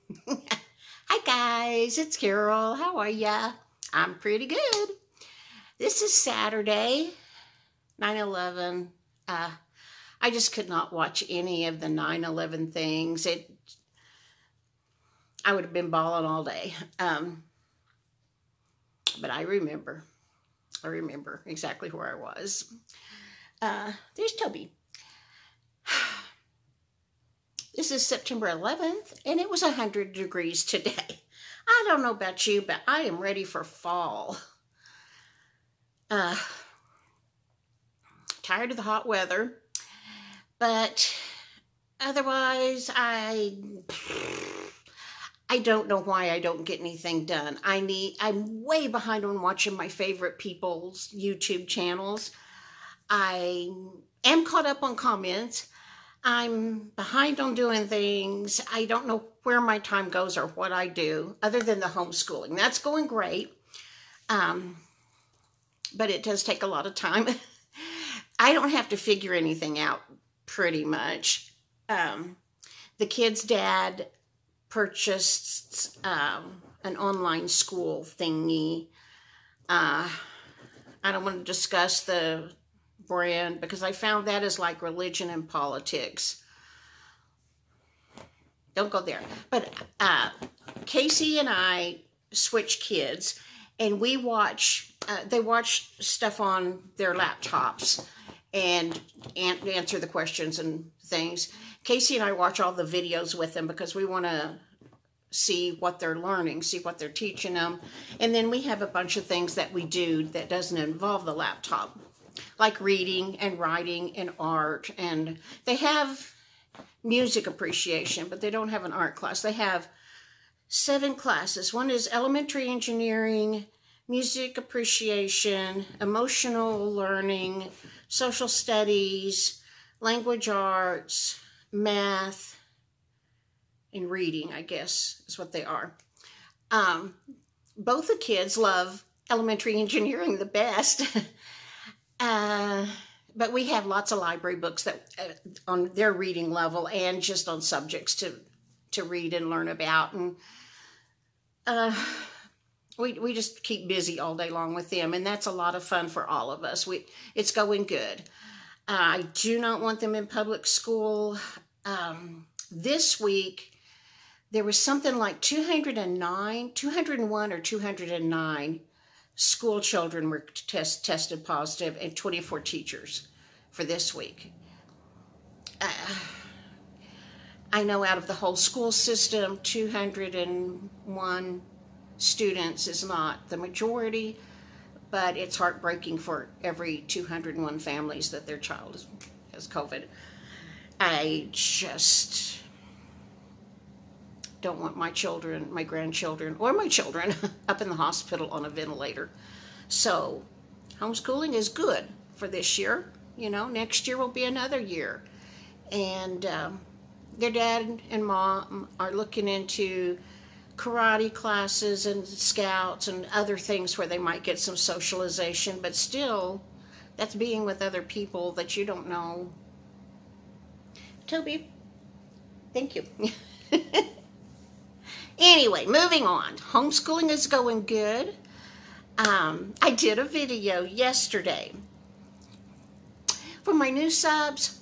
Hi guys, it's Carol. How are ya? I'm pretty good. This is Saturday, 9/11. I just could not watch any of the 9/11 things. I would have been bawling all day. But I remember exactly where I was. There's Toby. This is September 11th, and it was 100 degrees today. I don't know about you, but I am ready for fall. Tired of the hot weather, but otherwise, I don't know why I don't get anything done. I'm way behind on watching my favorite people's YouTube channels. I am caught up on comments. I'm behind on doing things. I don't know where my time goes or what I do other than the homeschooling. That's going great. But it does take a lot of time. I don't have to figure anything out pretty much. The kid's dad purchased an online school thingy. I don't want to discuss the brand because I found that is like religion and politics. Don't go there. But Casey and I switch kids, and we watch. They watch stuff on their laptops and answer the questions and things. Casey and I watch all the videos with them because we want to see what they're learning, see what they're teaching them. And then we have a bunch of things that we do that doesn't involve the laptop, like reading and writing and art. And they have music appreciation, but they don't have an art class. They have 7 classes. One is elementary engineering, music appreciation, emotional learning, social studies, language arts, math, and reading, I guess, is what they are. Both the kids love elementary engineering the best. But we have lots of library books that on their reading level and just on subjects to read and learn about. And we just keep busy all day long with them, and that's a lot of fun for all of us. It's going good. I do not want them in public school. This week, there was something like 201 or 209 school children were tested positive, and 24 teachers for this week. I know out of the whole school system, 201 students is not the majority, but it's heartbreaking for every 201 families that their child has COVID. I just don't want my children, my grandchildren, or my children up in the hospital on a ventilator. So homeschooling is good for this year. You know, next year will be another year. And their dad and mom are looking into karate classes and scouts and other things where they might get some socialization, but still, that's being with other people that you don't know. Toby, thank you. Anyway, moving on. Homeschooling is going good. I did a video yesterday. For my new subs,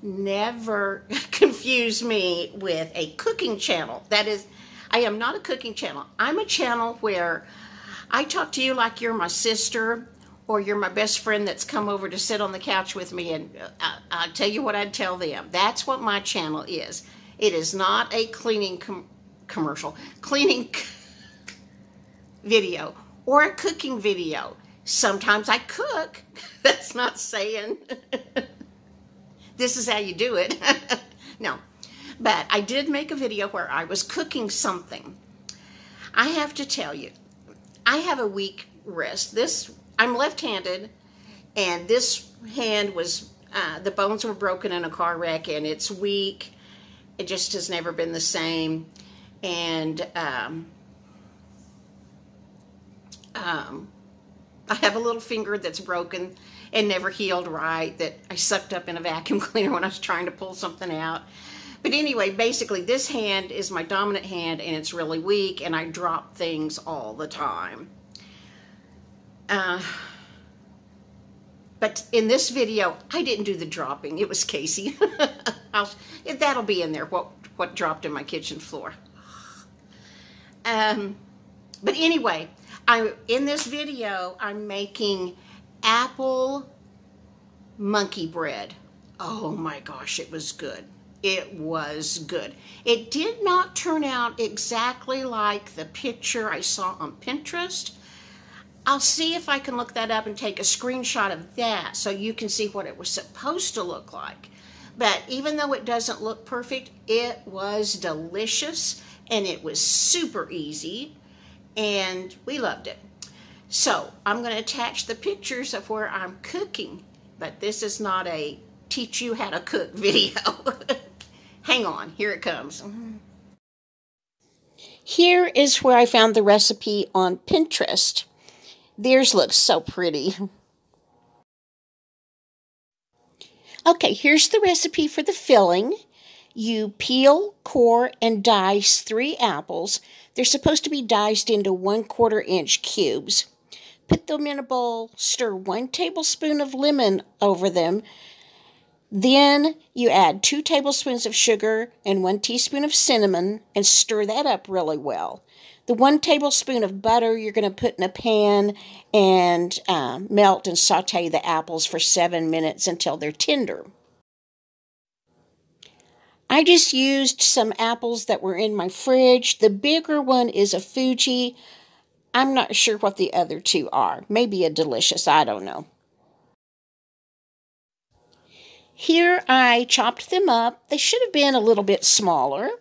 never confuse me with a cooking channel. That is, I am not a cooking channel. I'm a channel where I talk to you like you're my sister or you're my best friend that's come over to sit on the couch with me, and I'll tell you what I'd tell them. That's what my channel is. It is not a cleaning cleaning video or a cooking video. Sometimes I cook. That's not saying this is how you do it. No. But I did make a video where I was cooking something. I have to tell you, I have a weak wrist. I'm left-handed, and this hand was, the bones were broken in a car wreck, and it's weak. It just has never been the same. And I have a little finger that's broken and never healed right that I sucked up in a vacuum cleaner when I was trying to pull something out. But anyway, basically this hand is my dominant hand and it's really weak and I drop things all the time. But in this video, I didn't do the dropping. It was Casey. That'll be in there, what dropped in my kitchen floor. But anyway, in this video, I'm making apple monkey bread. Oh my gosh, it was good. It was good. It did not turn out exactly like the picture I saw on Pinterest. I'll see if I can look that up and take a screenshot of that so you can see what it was supposed to look like. But even though it doesn't look perfect, it was delicious and it was super easy and we loved it. So I'm going to attach the pictures of where I'm cooking, but this is not a teach you how to cook video. Hang on, here it comes. Here is where I found the recipe on Pinterest. Theirs looks so pretty. Okay, here's the recipe for the filling. You peel, core, and dice 3 apples. They're supposed to be diced into 1/4 inch cubes. Put them in a bowl, stir 1 tablespoon of lemon over them. Then you add 2 tablespoons of sugar and 1 teaspoon of cinnamon and stir that up really well. The 1 tablespoon of butter you're going to put in a pan and melt and saute the apples for 7 minutes until they're tender. I just used some apples that were in my fridge. The bigger one is a Fuji. I'm not sure what the other 2 are. Maybe a Delicious, I don't know. Here I chopped them up. They should have been a little bit smaller.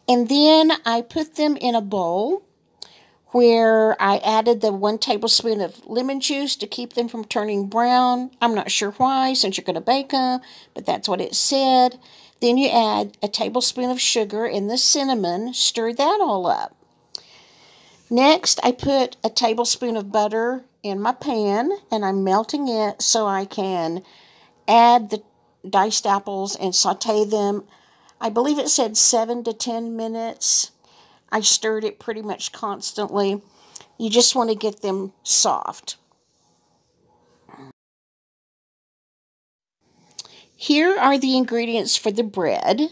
And then I put them in a bowl where I added the 1 tablespoon of lemon juice to keep them from turning brown. I'm not sure why, since you're going to bake them, but that's what it said. Then you add a tablespoon of sugar and the cinnamon, stir that all up. Next, I put a tablespoon of butter in my pan, and I'm melting it so I can add the diced apples and saute them. I believe it said 7 to 10 minutes. I stirred it pretty much constantly. You just want to get them soft. Here are the ingredients for the bread.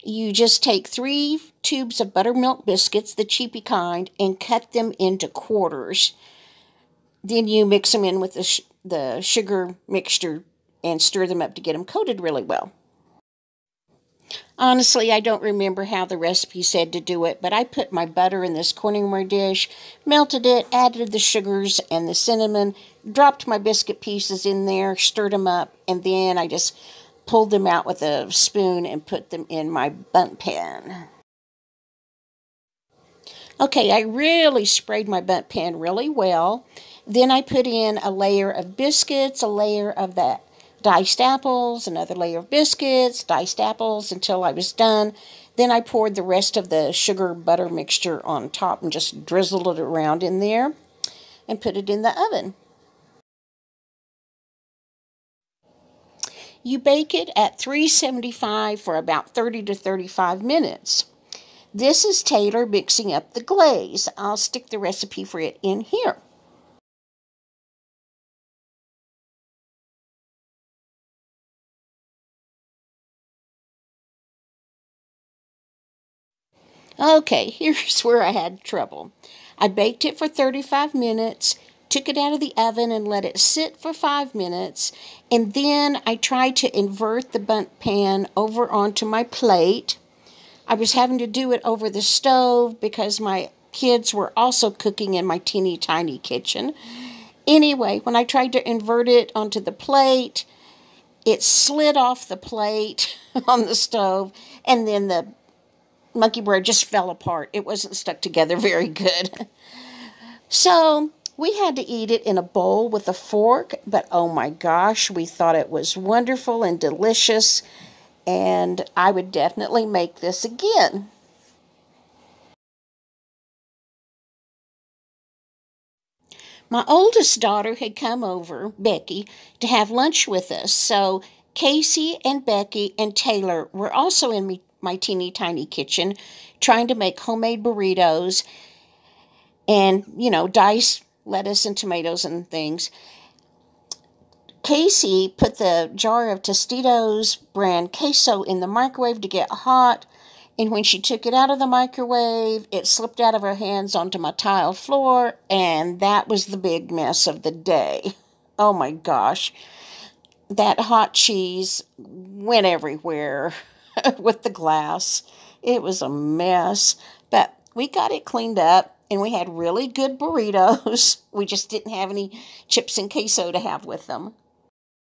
You just take 3 tubes of buttermilk biscuits, the cheapy kind, and cut them into quarters. Then you mix them in with the sugar mixture and stir them up to get them coated really well. Honestly, I don't remember how the recipe said to do it, but I put my butter in this corningware dish, melted it, added the sugars and the cinnamon, dropped my biscuit pieces in there, stirred them up, and then I just pulled them out with a spoon and put them in my bundt pan. Okay, I really sprayed my bundt pan really well. Then I put in a layer of biscuits, a layer of that diced apples, another layer of biscuits, diced apples until I was done. Then I poured the rest of the sugar butter mixture on top and just drizzled it around in there and put it in the oven. You bake it at 375 for about 30 to 35 minutes. This is Taylor mixing up the glaze. I'll stick the recipe for it in here. Okay, here's where I had trouble. I baked it for 35 minutes, took it out of the oven and let it sit for 5 minutes, and then I tried to invert the bundt pan over onto my plate. I was having to do it over the stove because my kids were also cooking in my teeny tiny kitchen. Anyway, when I tried to invert it onto the plate, it slid off the plate on the stove, and then the monkey bread just fell apart. It wasn't stuck together very good. So we had to eat it in a bowl with a fork, but oh my gosh, we thought it was wonderful and delicious, and I would definitely make this again. My oldest daughter had come over, Becky, to have lunch with us, so Casey and Becky and Taylor were also in my teeny tiny kitchen trying to make homemade burritos and, dice lettuce and tomatoes and things. Casey put the jar of Tostitos brand queso in the microwave to get hot, and when she took it out of the microwave, it slipped out of her hands onto my tile floor, and that was the big mess of the day. Oh my gosh. That hot cheese went everywhere with the glass. It was a mess, but we got it cleaned up, and we had really good burritos. We just didn't have any chips and queso to have with them.